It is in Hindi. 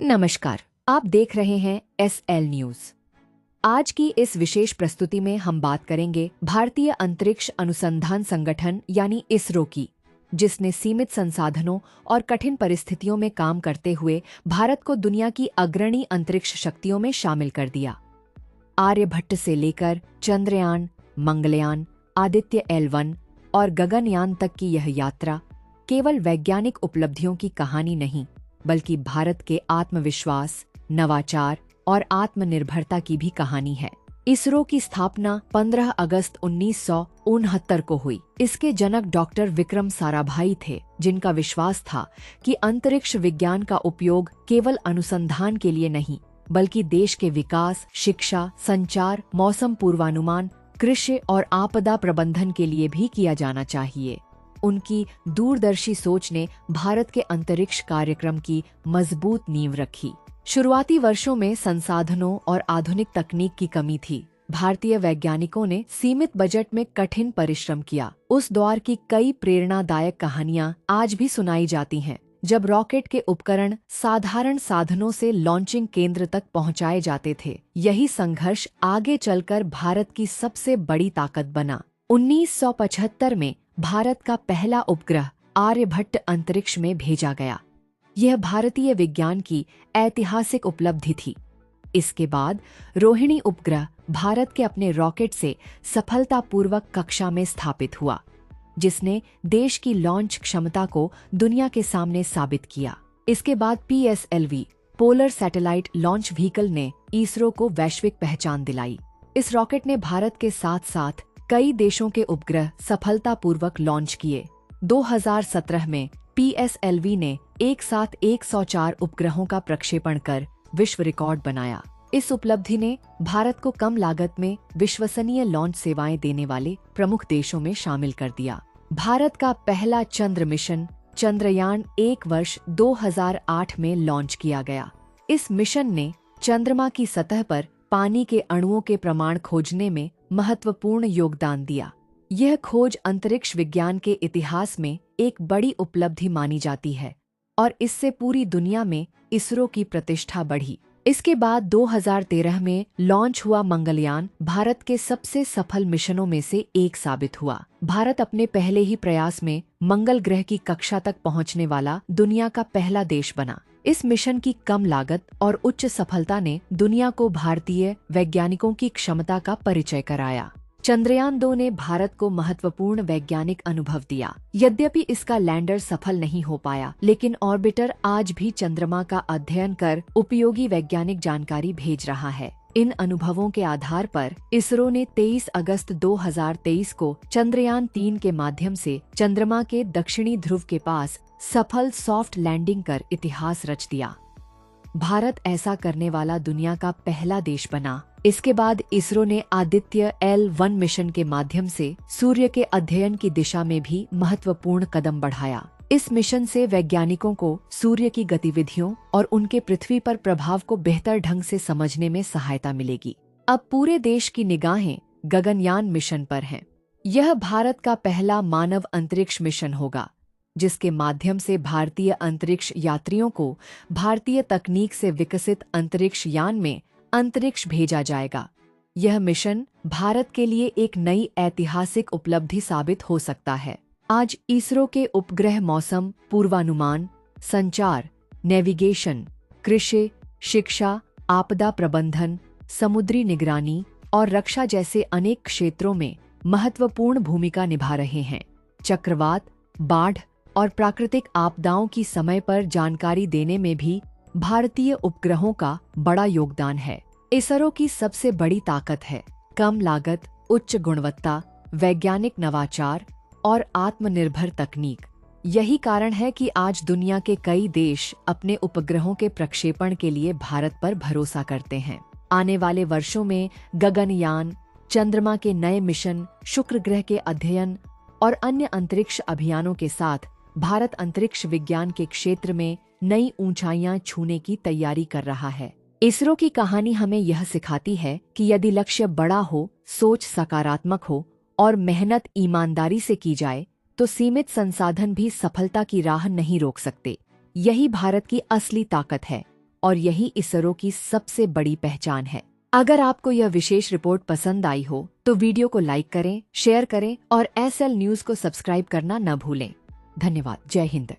नमस्कार, आप देख रहे हैं SL न्यूज। आज की इस विशेष प्रस्तुति में हम बात करेंगे भारतीय अंतरिक्ष अनुसंधान संगठन यानी इसरो की, जिसने सीमित संसाधनों और कठिन परिस्थितियों में काम करते हुए भारत को दुनिया की अग्रणी अंतरिक्ष शक्तियों में शामिल कर दिया। आर्यभट्ट से लेकर चंद्रयान, मंगलयान, आदित्य L1 और गगनयान तक की यह यात्रा केवल वैज्ञानिक उपलब्धियों की कहानी नहीं, बल्कि भारत के आत्मविश्वास, नवाचार और आत्मनिर्भरता की भी कहानी है। इसरो की स्थापना 15 अगस्त 1969 को हुई। इसके जनक डॉक्टर विक्रम साराभाई थे, जिनका विश्वास था कि अंतरिक्ष विज्ञान का उपयोग केवल अनुसंधान के लिए नहीं, बल्कि देश के विकास, शिक्षा, संचार, मौसम पूर्वानुमान, कृषि और आपदा प्रबंधन के लिए भी किया जाना चाहिए। उनकी दूरदर्शी सोच ने भारत के अंतरिक्ष कार्यक्रम की मजबूत नींव रखी। शुरुआती वर्षों में संसाधनों और आधुनिक तकनीक की कमी थी। भारतीय वैज्ञानिकों ने सीमित बजट में कठिन परिश्रम किया। उस दौर की कई प्रेरणादायक कहानियां आज भी सुनाई जाती हैं, जब रॉकेट के उपकरण साधारण साधनों से लॉन्चिंग केंद्र तक पहुंचाए जाते थे। यही संघर्ष आगे चलकर भारत की सबसे बड़ी ताकत बना। 1975 में भारत का पहला उपग्रह आर्यभट्ट अंतरिक्ष में भेजा गया। यह भारतीय विज्ञान की ऐतिहासिक उपलब्धि थी। इसके बाद रोहिणी उपग्रह भारत के अपने रॉकेट से सफलतापूर्वक कक्षा में स्थापित हुआ, जिसने देश की लॉन्च क्षमता को दुनिया के सामने साबित किया। इसके बाद PSLV polar satellite launch vehicle ने इसरो को वैश्विक पहचान दिलाई। इस रॉकेट ने भारत के साथ साथ कई देशों के उपग्रह सफलतापूर्वक लॉन्च किए। 2017 में PSLV ने एक साथ 104 उपग्रहों का प्रक्षेपण कर विश्व रिकॉर्ड बनाया। इस उपलब्धि ने भारत को कम लागत में विश्वसनीय लॉन्च सेवाएं देने वाले प्रमुख देशों में शामिल कर दिया। भारत का पहला चंद्र मिशन चंद्रयान 1 वर्ष 2008 में लॉन्च किया गया। इस मिशन ने चंद्रमा की सतह पर पानी के अणुओं के प्रमाण खोजने में महत्वपूर्ण योगदान दिया। यह खोज अंतरिक्ष विज्ञान के इतिहास में एक बड़ी उपलब्धि मानी जाती है और इससे पूरी दुनिया में इसरो की प्रतिष्ठा बढ़ी। इसके बाद 2013 में लॉन्च हुआ मंगलयान भारत के सबसे सफल मिशनों में से एक साबित हुआ। भारत अपने पहले ही प्रयास में मंगल ग्रह की कक्षा तक पहुंचने वाला दुनिया का पहला देश बना। इस मिशन की कम लागत और उच्च सफलता ने दुनिया को भारतीय वैज्ञानिकों की क्षमता का परिचय कराया। चंद्रयान 2 ने भारत को महत्वपूर्ण वैज्ञानिक अनुभव दिया। यद्यपि इसका लैंडर सफल नहीं हो पाया, लेकिन ऑर्बिटर आज भी चंद्रमा का अध्ययन कर उपयोगी वैज्ञानिक जानकारी भेज रहा है। इन अनुभवों के आधार पर इसरो ने 23 अगस्त 2023 को चंद्रयान 3 के माध्यम से चंद्रमा के दक्षिणी ध्रुव के पास सफल सॉफ्ट लैंडिंग कर इतिहास रच दिया। भारत ऐसा करने वाला दुनिया का पहला देश बना। इसके बाद इसरो ने आदित्य L1 मिशन के माध्यम से सूर्य के अध्ययन की दिशा में भी महत्वपूर्ण कदम बढ़ाया। इस मिशन से वैज्ञानिकों को सूर्य की गतिविधियों और उनके पृथ्वी पर प्रभाव को बेहतर ढंग से समझने में सहायता मिलेगी। अब पूरे देश की निगाहें गगनयान मिशन पर हैं। यह भारत का पहला मानव अंतरिक्ष मिशन होगा, जिसके माध्यम से भारतीय अंतरिक्ष यात्रियों को भारतीय तकनीक से विकसित अंतरिक्ष यान में अंतरिक्ष भेजा जाएगा। यह मिशन भारत के लिए एक नई ऐतिहासिक उपलब्धि साबित हो सकता है। आज इसरो के उपग्रह मौसम पूर्वानुमान, संचार, नेविगेशन, कृषि, शिक्षा, आपदा प्रबंधन, समुद्री निगरानी और रक्षा जैसे अनेक क्षेत्रों में महत्वपूर्ण भूमिका निभा रहे हैं। चक्रवात, बाढ़ और प्राकृतिक आपदाओं की समय पर जानकारी देने में भी भारतीय उपग्रहों का बड़ा योगदान है। इसरो की सबसे बड़ी ताकत है कम लागत, उच्च गुणवत्ता, वैज्ञानिक नवाचार और आत्मनिर्भर तकनीक। यही कारण है कि आज दुनिया के कई देश अपने उपग्रहों के प्रक्षेपण के लिए भारत पर भरोसा करते हैं। आने वाले वर्षों में गगनयान, चंद्रमा के नए मिशन, शुक्र ग्रह के अध्ययन और अन्य अंतरिक्ष अभियानों के साथ भारत अंतरिक्ष विज्ञान के क्षेत्र में नई ऊंचाइयां छूने की तैयारी कर रहा है। इसरो की कहानी हमें यह सिखाती है कि यदि लक्ष्य बड़ा हो, सोच सकारात्मक हो और मेहनत ईमानदारी से की जाए, तो सीमित संसाधन भी सफलता की राह नहीं रोक सकते। यही भारत की असली ताकत है। और यही इसरो की सबसे बड़ी पहचान है। अगर आपको यह विशेष रिपोर्ट पसंद आई हो तो वीडियो को लाइक करें, शेयर करें और SL न्यूज़ को सब्सक्राइब करना न भूलें। धन्यवाद। जय हिंद।